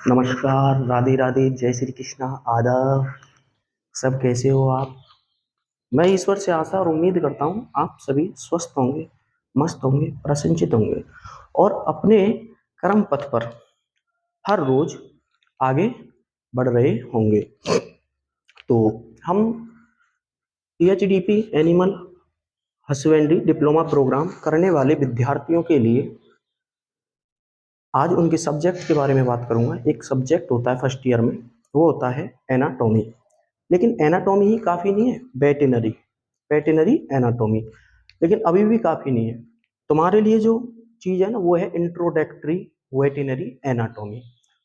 नमस्कार, राधे राधे, जय श्री कृष्णा, आदाब। सब कैसे हो आप? मैं ईश्वर से आशा और उम्मीद करता हूँ आप सभी स्वस्थ होंगे, मस्त होंगे, प्रसन्नचित होंगे और अपने कर्म पथ पर हर रोज आगे बढ़ रहे होंगे। तो हम PhDP animal husbandry diploma programme करने वाले विद्यार्थियों के लिए आज उनके सब्जेक्ट के बारे में बात करूंगा। एक सब्जेक्ट होता है फर्स्ट ईयर में, वो होता है एनाटॉमी। लेकिन एनाटॉमी ही काफ़ी नहीं है, वेटेनरी वेटेनरी एनाटॉमी लेकिन अभी भी काफ़ी नहीं है। तुम्हारे लिए जो चीज़ है ना, वो है इंट्रोडक्टरी वेटेनरी एनाटॉमी।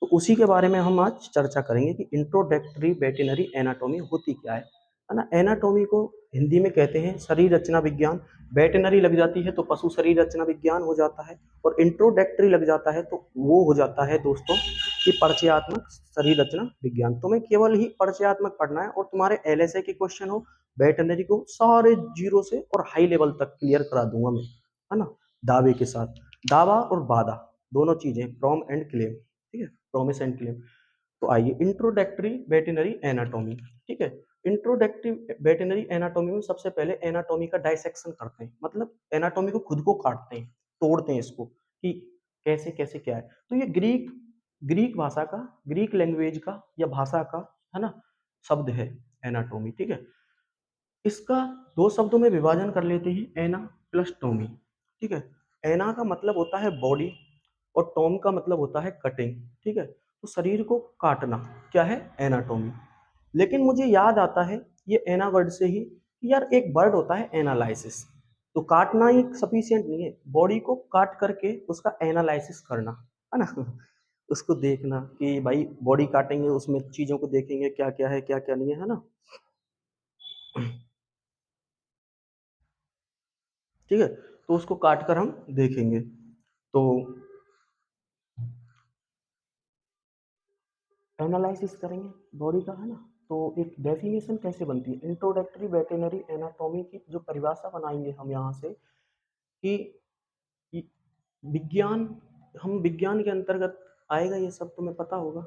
तो उसी के बारे में हम आज चर्चा करेंगे कि इंट्रोडक्टरी वेटेनरी एनाटॉमी होती क्या है ना। एनाटॉमी को हिंदी में कहते हैं शरीर रचना विज्ञान। वेटेनरी लग जाती है तो पशु शरीर रचना विज्ञान हो जाता है, और इंट्रोडक्टरी लग जाता है तो वो हो जाता है दोस्तों कि परिचयात्मक शरीर रचना विज्ञान। तुम्हें केवल ही परिचयात्मक पढ़ना है और तुम्हारे LSA के क्वेश्चन हो वेटनरी को सारे जीरो से और हाई लेवल तक क्लियर करा दूंगा मैं, है ना, दावे के साथ। दावा और वादा दोनों चीजें, प्रॉम एंड क्लेम, ठीक है, प्रॉमिस एंड क्लेम। तो आइए इंट्रोडक्टरी वेटनरी एनाटॉमी, ठीक है। इंट्रोडक्टरी वेटनरी एनाटॉमी में सबसे पहले एनाटॉमी का डाइसेक्शन करते हैं, मतलब एनाटॉमी को खुद को काटते हैं, तोड़ते हैं इसको कि कैसे कैसे क्या है। तो ये ग्रीक ग्रीक भाषा का, ग्रीक लैंग्वेज का या भाषा का, है ना, शब्द है एनाटॉमी, ठीक है। इसका दो शब्दों में विभाजन कर लेते हैं, एना प्लस टोमी, ठीक है। एना का मतलब होता है बॉडी और टॉम का मतलब होता है कटिंग, ठीक है। तो शरीर को काटना क्या है, एनाटॉमी। लेकिन मुझे याद आता है ये एना वर्ड से ही कि यार एक वर्ड होता है एनालाइसिस। तो काटना ही सफिशिएंट नहीं है, बॉडी को काट करके उसका एनालाइसिस करना, है ना। उसको देखना कि भाई बॉडी काटेंगे उसमें चीजों को देखेंगे क्या क्या है क्या क्या नहीं है ना। ठीक है, तो उसको काट कर हम देखेंगे। तो एनालिसिस करेंगे बॉडी का, है ना। तो एक डेफिनेशन कैसे बनती है, इंट्रोडक्टरी वेटेनरी एनाटॉमी की जो परिभाषा बनाएंगे हम यहाँ से कि विज्ञान, हम विज्ञान के अंतर्गत आएगा ये सब, तुम्हें पता होगा।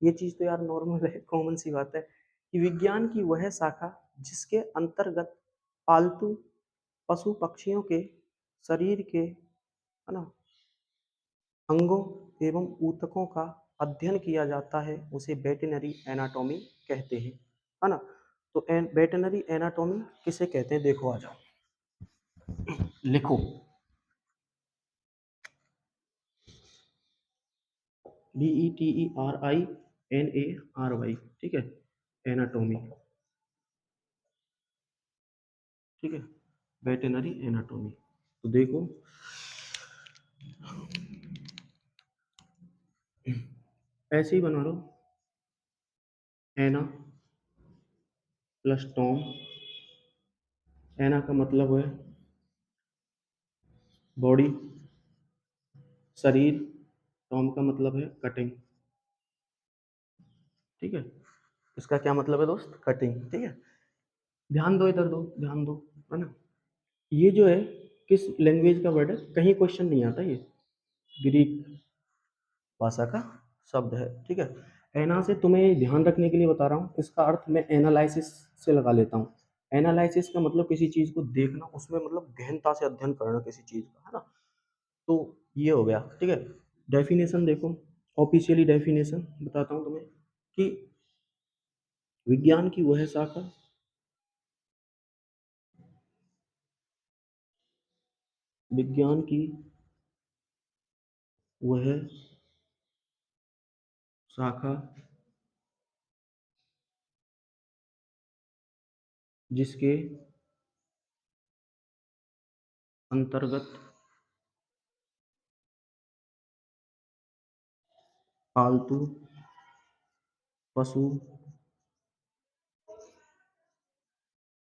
ये चीज़ तो यार नॉर्मल है, कॉमन सी बात है कि विज्ञान की वह शाखा जिसके अंतर्गत पालतू पशु पक्षियों के शरीर के, है ना, अंगों एवं ऊतकों का अध्ययन किया जाता है, उसे वेटेनरी एनाटॉमी कहते हैं, है ना। तो वेटेनरी एनाटॉमी किसे कहते हैं, देखो आ जाओ, लिखो। DETERINARY, ठीक है, एनाटॉमी, ठीक है, वेटेनरी एनाटॉमी। तो देखो ऐसे ही बना लो, एना प्लस टॉम। एना का मतलब है बॉडी, शरीर, टॉम का मतलब है कटिंग, ठीक है। इसका क्या मतलब है दोस्त, कटिंग, ठीक है। ध्यान दो इधर, दो ध्यान दो, है ना। ये जो है किस लैंग्वेज का वर्ड है, कहीं क्वेश्चन नहीं आता, ये ग्रीक भाषा का शब्द है, ठीक है। एना से तुम्हें ध्यान रखने के लिए बता रहा हूँ, इसका अर्थ मैं एनालिसिस से लगा लेता हूँ। एनालिसिस का मतलब किसी चीज को देखना, उसमें मतलब गहनता से अध्ययन करना किसी चीज का, है ना। तो ये हो गया, ठीक है। डेफिनेशन देखो, ऑफिशियली डेफिनेशन बताता हूँ तुम्हें कि विज्ञान की वह शाखा विज्ञान की वह शाखा जिसके अंतर्गत पालतू पशु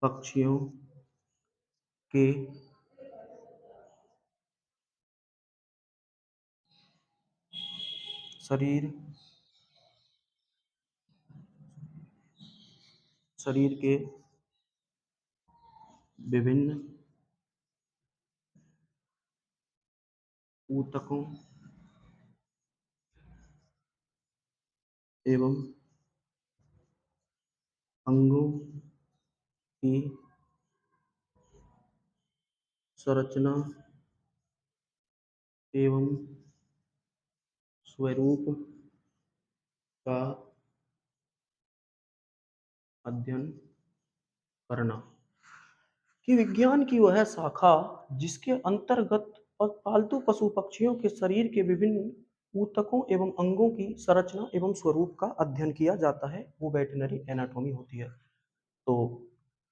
पक्षियों के शरीर शरीर के विभिन्न ऊतकों एवं अंगों की संरचना एवं स्वरूप का अध्ययन करना। कि विज्ञान की वह शाखा जिसके अंतर्गत पालतू पशु पक्षियों के शरीर के विभिन्न ऊतकों एवं अंगों की संरचना एवं स्वरूप का अध्ययन किया जाता है वो वेटरनरी एनाटॉमी होती है। तो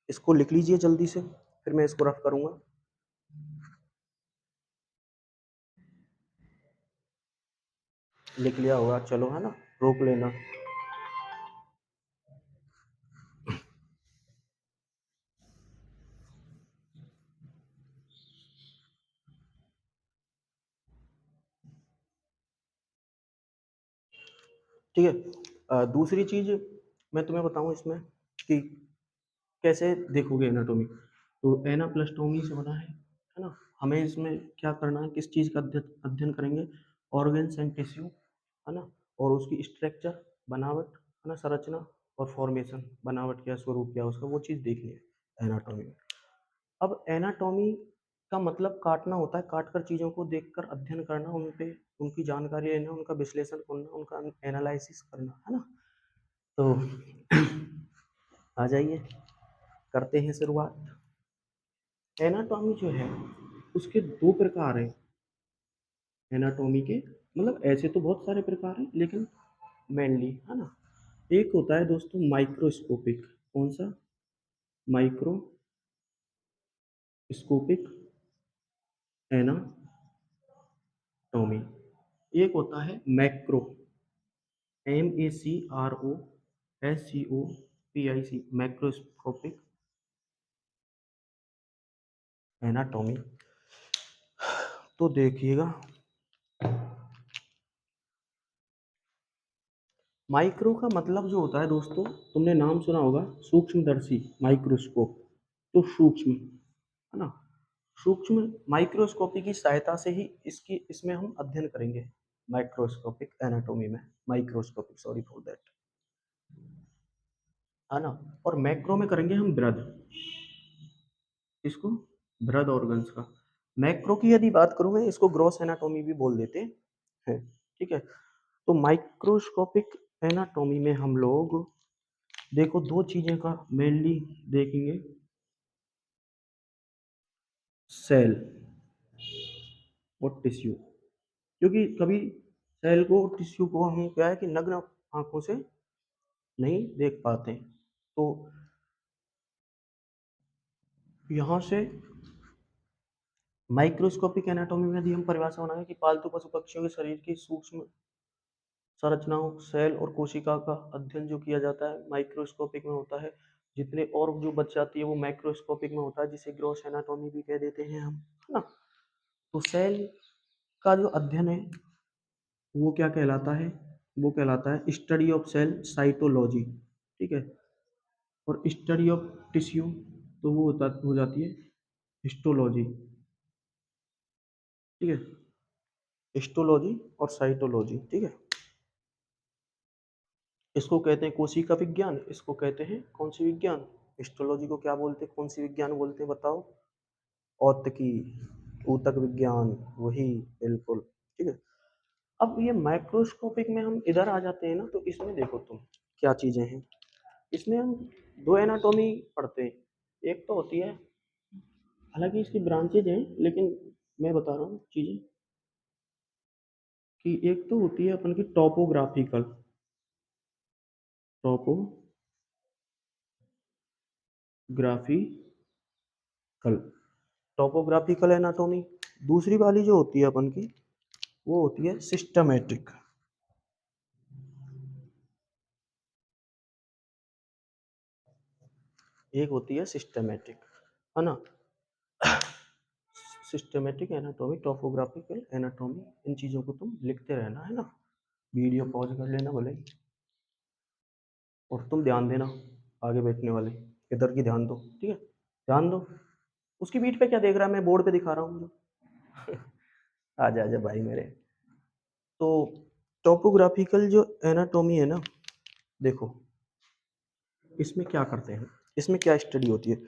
इसको लिख लीजिए जल्दी से, फिर मैं इसको रफ करूंगा। लिख लिया होगा, चलो है ना, रोक लेना। ठीक है। दूसरी चीज मैं तुम्हें बताऊं इसमें कि कैसे देखोगे एनाटॉमी। तो एनाप्लास्टोमी से बना है ना। हमें इसमें क्या करना है, किस चीज़ का अध्ययन करेंगे, ऑर्गन्स एंड टिश्यू, है ना, और उसकी स्ट्रक्चर, बनावट, है ना, संरचना और फॉर्मेशन, बनावट क्या, स्वरूप क्या उसका, वो चीज़ देखनी है एनाटॉमी में। अब एनाटॉमी का मतलब काटना होता है, काट कर चीज़ों को देखकर अध्ययन करना, उन पे उनकी जानकारी लेना, उनका विश्लेषण करना, उनका एनालिसिस करना, है ना। तो आ जाइए, करते हैं शुरुआत। एनाटॉमी जो है उसके दो प्रकार हैं। एनाटॉमी के मतलब ऐसे तो बहुत सारे प्रकार हैं, लेकिन मेनली, है ना, एक होता है दोस्तों माइक्रोस्कोपिक। कौन सा? Microscopic anatomy. एक होता है मैक्रो, MACROSCOPIC, मैक्रोस्कोपिक एनाटॉमी। तो देखिएगा, माइक्रो का मतलब जो होता है दोस्तों, तुमने नाम सुना होगा सूक्ष्मदर्शी, माइक्रोस्कोप, तो सूक्ष्म, है ना। सूक्ष्म माइक्रोस्कोपी की सहायता से ही इसमें हम अध्ययन करेंगे, माइक्रोस्कोपिक एनाटॉमी में, माइक्रोस्कोपिक, सॉरी फॉर दैट, है ना। और मैक्रो में करेंगे हम बृहद, इसको बृहद ऑर्गन्स का। मैक्रो की यदि बात करूं मैं, इसको ग्रॉस एनाटॉमी भी बोल देते हैं, ठीक है। तो माइक्रोस्कोपिक एनाटॉमी में हम लोग देखो दो चीजें का मेनली देखेंगे, सेल और टिश्यू। क्योंकि कभी सेल को, टिश्यू को हम क्या है कि नग्न आंखों से नहीं देख पाते, तो यहाँ से माइक्रोस्कोपिक एनाटॉमी में यदि हम परिभाषा बनाएं कि पालतू पशु पक्षियों के शरीर की सूक्ष्म संरचनाओं, सेल और कोशिका का अध्ययन जो किया जाता है माइक्रोस्कोपिक में होता है। जितने और जो बच जाती है वो माइक्रोस्कोपिक में होता है, जिसे ग्रॉस एनाटॉमी भी कह देते हैं हम, है ना। तो सेल का जो अध्ययन है वो क्या कहलाता है, वो कहलाता है स्टडी ऑफ सेल साइटोलॉजी, ठीक है। और स्टडी ऑफ टिश्यू तो वो हो जाती है हिस्टोलॉजी, ठीक है। हिस्टोलॉजी और साइटोलॉजी, ठीक है। इसको कहते हैं कोशिका विज्ञान, इसको कहते हैं कौन सी विज्ञान, हिस्टोलॉजी को क्या बोलते हैं, कौन सी विज्ञान बोलते हैं बताओ, औतकी, ऊतक विज्ञान, वही, बिल्कुल, ठीक है। अब ये माइक्रोस्कोपिक में हम इधर आ जाते हैं ना, तो इसमें देखो तुम क्या चीजें हैं। इसमें हम दो एनाटॉमी पढ़ते हैं। एक तो होती है, हालांकि इसकी ब्रांचेज हैं, लेकिन मैं बता रहा हूँ चीजें, कि एक तो होती है अपन की टॉपोग्राफिकल, टॉपोग्राफिकल, टॉपोग्राफिकल एनाटॉमी। दूसरी वाली जो होती है अपन की, वो होती है सिस्टमेटिक। एक होती है सिस्टमेटिक, है ना। सिस्टमेटिक एनाटॉमी, टॉपोग्राफिकल एनाटॉमी, इन चीज़ों को तुम लिखते रहना, है ना। वीडियो पॉज कर लेना भले ही, और तुम ध्यान देना, आगे बैठने वाले इधर की ध्यान दो, ठीक है, ध्यान दो। उसकी बीट पे क्या देख रहा है, मैं बोर्ड पे दिखा रहा हूँ जो। आ जा भाई मेरे। तो टॉपोग्राफिकल जो एनाटॉमी है ना, देखो इसमें क्या करते हैं, इसमें क्या स्टडी होती है,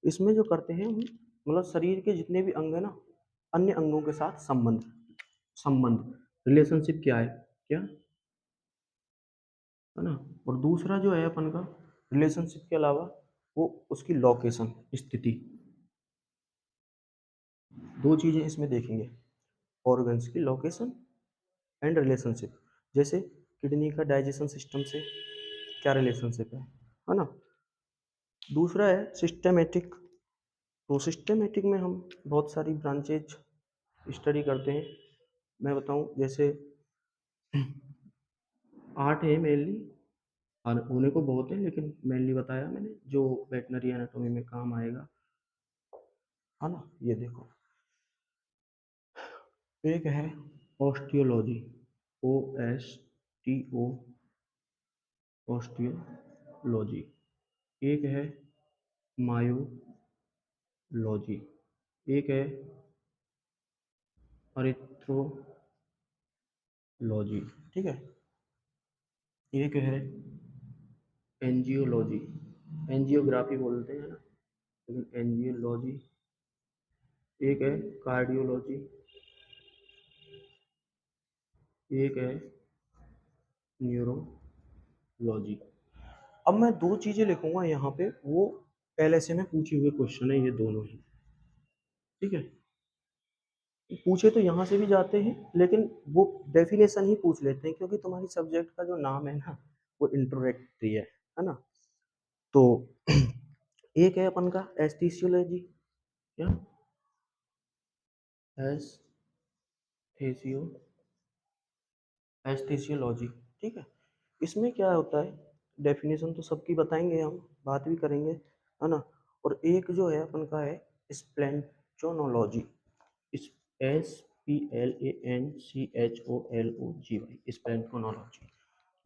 इसमें जो करते हैं हम, मतलब शरीर के जितने भी अंग है ना, अन्य अंगों के साथ संबंध, संबंध रिलेशनशिप क्या है, क्या है ना। और दूसरा जो है अपन का रिलेशनशिप के अलावा, वो उसकी लोकेशन, स्थिति, दो चीजें इसमें देखेंगे, ऑर्गन्स की लोकेशन एंड रिलेशनशिप। जैसे किडनी का डाइजेशन सिस्टम से क्या रिलेशनशिप है ना। दूसरा है सिस्टमेटिक। तो सिस्टमेटिक में हम बहुत सारी ब्रांचेज स्टडी करते हैं। मैं बताऊं, जैसे 8 है मेनली, और होने को बहुत है लेकिन मेनली बताया मैंने जो वेटनरी एनाटॉमी में काम आएगा, है ना। ये देखो, एक है osteology, O S T O, osteology. एक है मायोलॉजी। एक है अरिथ्रोलॉजी, ठीक है। एक है एंजियोलॉजी, एंजियोग्राफी बोलते हैं ना, लेकिन एंजियोलॉजी। एक है कार्डियोलॉजी। एक है न्यूरोलॉजी। अब मैं दो चीजें लिखूंगा यहाँ पे, वो LSA में पूछे हुए क्वेश्चन है ये दोनों ही, ठीक है। पूछे तो यहाँ से भी जाते हैं, लेकिन वो डेफिनेशन ही पूछ लेते हैं, क्योंकि तुम्हारी सब्जेक्ट का जो नाम है ना, वो इंट्रोडक्टरी है ना। तो एक है अपन का एस्थीसियोलॉजी, क्या एस्थेसियो, एस्थेसियोलॉजी, ठीक है। इसमें क्या होता है, डेफिनेशन तो सबकी बताएंगे, हम बात भी करेंगे, है ना। और एक जो है अपन का है स्प्लेंचोनोलॉजी, SPLANCHOLOGY, स्प्लेंचोनोलॉजी।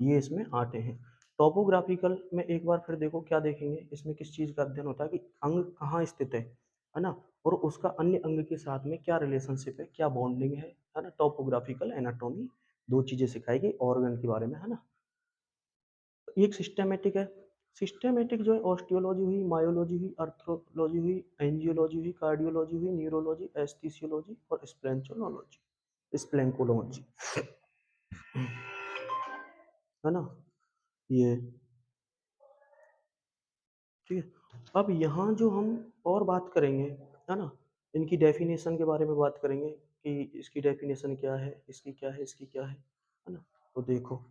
ये इसमें आते हैं। टोपोग्राफिकल में एक बार फिर देखो क्या देखेंगे, इसमें किस चीज़ का अध्ययन होता है कि अंग कहाँ स्थित है ना, और उसका अन्य अंग के साथ में क्या रिलेशनशिप है, क्या बॉन्डिंग है ना। टोपोग्राफिकल एनाटॉमी दो चीजें सिखाएगी ऑर्गन के बारे में, है ना। तो एक सिस्टमेटिक है, सिस्टमेटिक जो है ऑस्टियोलॉजी हुई, मायोलॉजी हुई, अर्थ्रोलॉजी हुई, एंजियोलॉजी हुई, कार्डियोलॉजी हुई, न्यूरोलॉजी, एस्थीसियोलॉजी और स्प्लेंचोलॉजी, स्प्लेंकोलॉजी, है ना। ये ठीक है। अब यहाँ जो हम और बात करेंगे, है ना, इनकी डेफिनेशन के बारे में बात करेंगे कि इसकी डेफिनेशन क्या है, इसकी क्या है, इसकी क्या है ना। तो देखो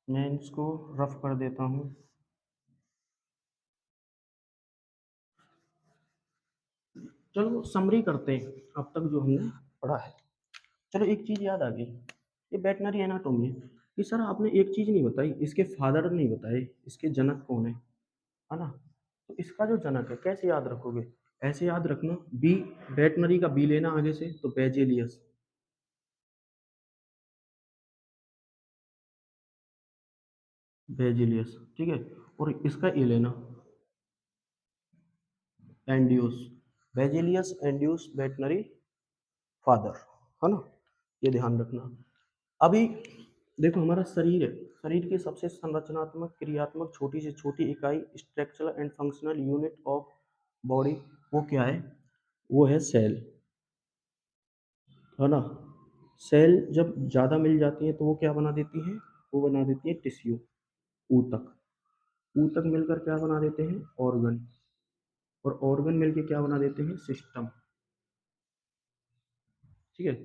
मैं इसको रफ कर देता हूँ। चलो समरी करते हैं अब तक जो हमने पढ़ा है। चलो एक चीज याद आ गई, ये वेटनरी एनाटोमी है कि सर आपने एक चीज नहीं बताई, इसके फादर नहीं बताए, इसके जनक कौन है ना। तो इसका जो जनक है कैसे याद रखोगे, ऐसे याद रखना, बी, वेटनरी का बी लेना आगे से, तो बेजेलियस, बेजिलियस, ठीक है। और इसका ए लेना, एंड्यूस, बेजिलियस एंड्यूस वेटनरी फादर, है ना। ये ध्यान रखना। अभी देखो हमारा शरीर है, शरीर की सबसे संरचनात्मक क्रियात्मक छोटी से छोटी इकाई, structural and functional unit of body, वो क्या है, वो है सेल, है ना। सेल जब ज़्यादा मिल जाती है तो वो क्या बना देती है, वो बना देती है टिश्यू, ऊतक, ऊतक मिलकर क्या बना देते हैं, ऑर्गन, और ऑर्गन मिलकर क्या बना देते हैं, सिस्टम, ठीक है।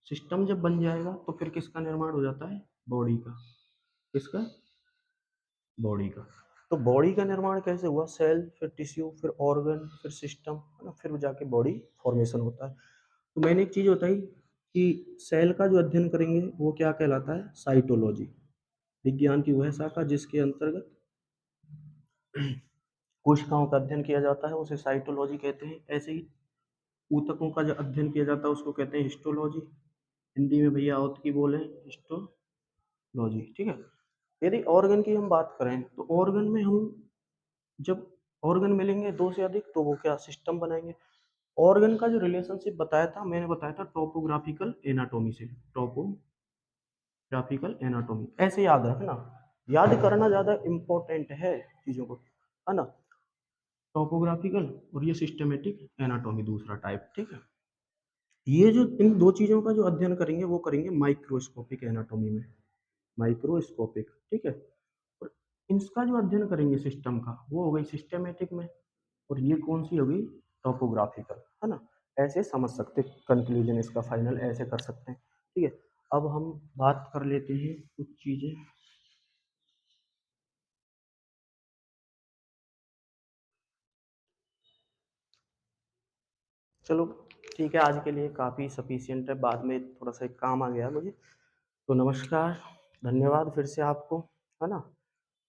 सिस्टम जब बन जाएगा तो फिर किसका निर्माण हो जाता है, बॉडी का, किसका, बॉडी का। तो बॉडी का निर्माण कैसे हुआ, सेल, फिर टिश्यू, फिर ऑर्गन, फिर सिस्टम, है ना, फिर जाके बॉडी फॉर्मेशन होता है। तो मैंने एक चीज बताई कि सेल का जो अध्ययन करेंगे वो क्या कहलाता है, साइटोलॉजी, विज्ञान की वह शाखा जिसके अंतर्गत कोशिकाओं का अध्ययन किया जाता है उसे साइटोलॉजी कहते हैं। ऐसे ही ऊतकों का जो अध्ययन किया जाता है उसको कहते हैं हिस्टोलॉजी, हिंदी में भैया औत की बोले हिस्टोलॉजी, ठीक है। यदि ऑर्गन की हम बात करें तो ऑर्गन में हम जब ऑर्गन मिलेंगे दो से अधिक तो वो क्या सिस्टम बनाएंगे। ऑर्गन का जो रिलेशनशिप बताया था, मैंने बताया था टोपोग्राफिकल एनाटॉमी से, टोपोग्राफिकल ग्राफिकल एनाटॉमी, ऐसे याद रखना, याद करना ज़्यादा इम्पोर्टेंट है चीज़ों को, है ना। टोपोग्राफिकल और ये सिस्टमेटिक एनाटॉमी दूसरा टाइप, ठीक है। ये जो इन दो चीज़ों का जो अध्ययन करेंगे वो करेंगे माइक्रोस्कोपिक एनाटॉमी में, माइक्रोस्कोपिक, ठीक है। और इसका जो अध्ययन करेंगे सिस्टम का वो हो गई सिस्टमेटिक में, और ये कौन सी होगी, टोपोग्राफिकल, है ना। ऐसे समझ सकते, कंक्लूजन इसका फाइनल ऐसे कर सकते हैं, ठीक है। अब हम बात कर लेते हैं कुछ चीज़ें। चलो ठीक है, आज के लिए काफ़ी सफिशिएंट है, बाद में थोड़ा सा एक काम आ गया मुझे। तो नमस्कार, धन्यवाद फिर से आपको, है ना।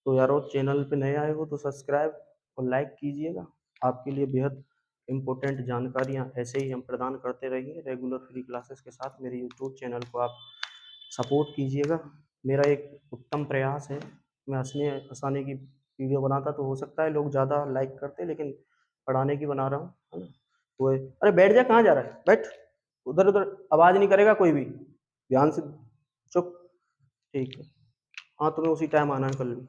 तो यारो चैनल पे नए आए हो तो सब्सक्राइब और लाइक कीजिएगा, आपके लिए बेहद इम्पोर्टेंट जानकारियाँ ऐसे ही हम प्रदान करते रहेंगे रेगुलर फ्री क्लासेस के साथ। मेरे यूट्यूब चैनल को आप सपोर्ट कीजिएगा, मेरा एक उत्तम प्रयास है। मैं हंसने हंसाने की वीडियो बनाता तो हो सकता है लोग ज़्यादा लाइक करते, लेकिन पढ़ाने की बना रहा हूँ, है ना। वो अरे बैठ जा, कहाँ जा रहा है, बैठ, उधर उधर आवाज़ नहीं करेगा कोई भी, ध्यान से, चुप, ठीक है। हाँ तुम्हें उसी टाइम आना है कल भी।